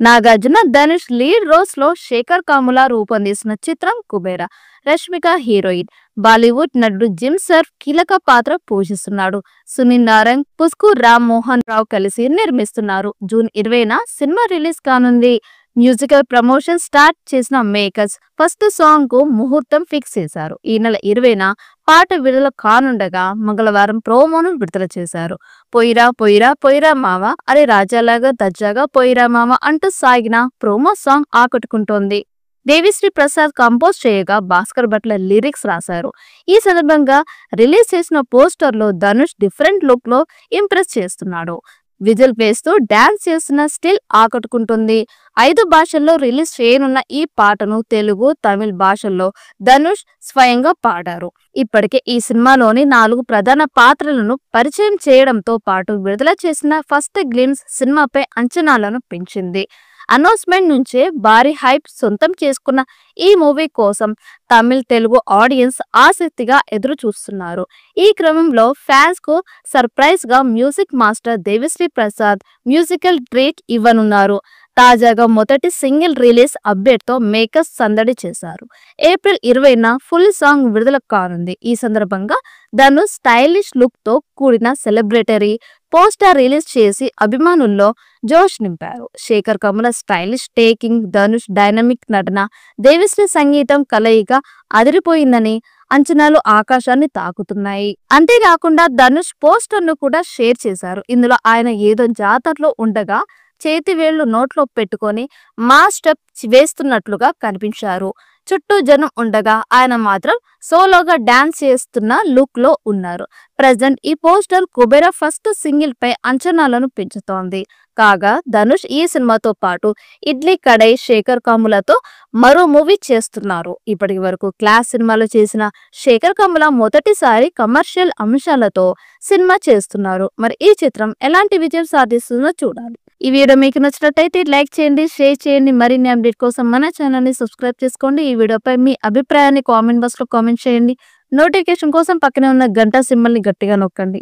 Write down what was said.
Nagarjuna, Dhanush lead roles లో శేఖర్ కాముల రూపొందిస్తున్న చిత్రం Kubera. Rashmika heroine. Bollywood నటుడు జిమ్ సర్ఫ్ కీలక పాత్ర పోషిస్తున్నాడు. సునీల్ నారంగ్, పుస్కు రామ్ మోహన్ రావు కలిసి నిర్మిస్తున్నారు. జూన్ 20న సినిమా రిలీజ్ కానుంది. మ్యూజికల్ ప్రమోషన్ స్టార్ట్ చేసిన మేకర్స్ ఫస్ట్ సాంగ్ కు ముహూర్తం ఫిక్స్ చేశారు. ఈ నెల 20న పాట విడుదల కానుండగా మంగళవారం ప్రోమోను విడుదల చేశారు. పొయ్యిరా పొయ్యిరా పొయ్యిరా మావ, అరే రాజాలాగా దర్జాగా పొయ్యిరా మావ అంటూ సాగిన ప్రోమో సాంగ్ ఆకట్టుకుంటోంది. దేవిశ్రీ ప్రసాద్ కంపోజ్ చేయగా భాస్కర్ భట్ల లిరిక్స్ రాశారు. ఈ సందర్భంగా రిలీజ్ చేసిన పోస్టర్ లో ధనుష్ డిఫరెంట్ లుక్ లో ఇంప్రెస్ చేస్తున్నాడు. విజిల్ వేస్తూ డాన్స్ చేస్తున్న స్టిల్ ఆకట్టుకుంటుంది. 5 భాషల్లో రిలీజ్ చేయనున్న ఈ పాటను తెలుగు, తమిళ భాషల్లో ధనుష్ స్వయంగా పాడారు. ఇప్పటికే ఈ సినిమాలోని 4 ప్రధాన పాత్రలను పరిచయం చేయడంతో పాటు విడుదల చేసిన ఫస్ట్ గ్లిమ్స్ సినిమాపై అంచనాలను పెంచింది. అనౌన్స్మెంట్ నుంచే భారీ హైప్ సొంతం చేసుకున్న ఈ మూవీ కోసం తమిళ, తెలుగు ఆడియన్స్ ఆసక్తిగా ఎదురు చూస్తున్నారు. ఈ క్రమంలో ఫ్యాన్స్ కు సర్ప్రైజ్ గా music master Devi Sri Prasad musical treat ఇవ్వనున్నారు. తాజాగా మొదటి సింగిల్ రిలీజ్ అప్డేట్ తో మేకర్స్ సందడి చేశారు. ఏప్రిల్ 20న ఫుల్ సాంగ్ విడుదల కానుంది. ఈ సందర్భంగా ధనుష్ స్టైలిష్ లుక్ తో కూడిన సెలబ్రేటరీ పోస్టర్ రిలీజ్ చేసి అభిమానుల్లో జోష్ నింపారు. Shekhar Kammula stylish taking, Dhanush dynamic నటన, దేవిశ్రీ సంగీతం కలయిక అదిరిపోయిందని అంచనాలు ఆకాశాన్ని తాకుతున్నాయి. అంతేకాకుండా ధనుష్ పోస్టర్ ను కూడా షేర్ చేశారు. ఇందులో ఆయన ఏదో జాతరలో ఉండగా చేతి వేళ్లు నోట్లో పెట్టుకొని మా స్టెప్ వేస్తున్నట్లుగా కనిపించారు. చుట్టూ జనం ఉండగా ఆయన మాత్రం సోలోగా డాన్స్ చేస్తున్న లుక్ లో ఉన్నారు. ప్రజెంట్ ఈ పోస్టర్ కుబేరా ఫస్ట్ సింగిల్ పై అంచనాలను పెంచుతోంది. కాగా ధనుష్ ఈ సినిమాతో పాటు ఇడ్లీ కడై, శేఖర్ కములతో మరో మూవీ చేస్తున్నారు. ఇప్పటి వరకు క్లాస్ సినిమాలు చేసిన శేఖర్ కముల మొదటిసారి కమర్షియల్ అంశాలతో సినిమా చేస్తున్నారు. మరి ఈ చిత్రం ఎలాంటి విజయం సాధిస్తుందో చూడాలి. ఈ వీడియో మీకు నచ్చినట్టయితే లైక్ చేయండి, షేర్ చేయండి. మరిన్ని అప్డేట్ కోసం మన ఛానల్ ని సబ్స్క్రైబ్ చేసుకోండి. ఈ వీడియోపై మీ అభిప్రాయాన్ని కామెంట్ బాక్స్ లో కామెంట్ చేయండి. నోటిఫికేషన్ కోసం పక్కనే ఉన్న గంట సింబల్ ని గట్టిగా నొక్కండి.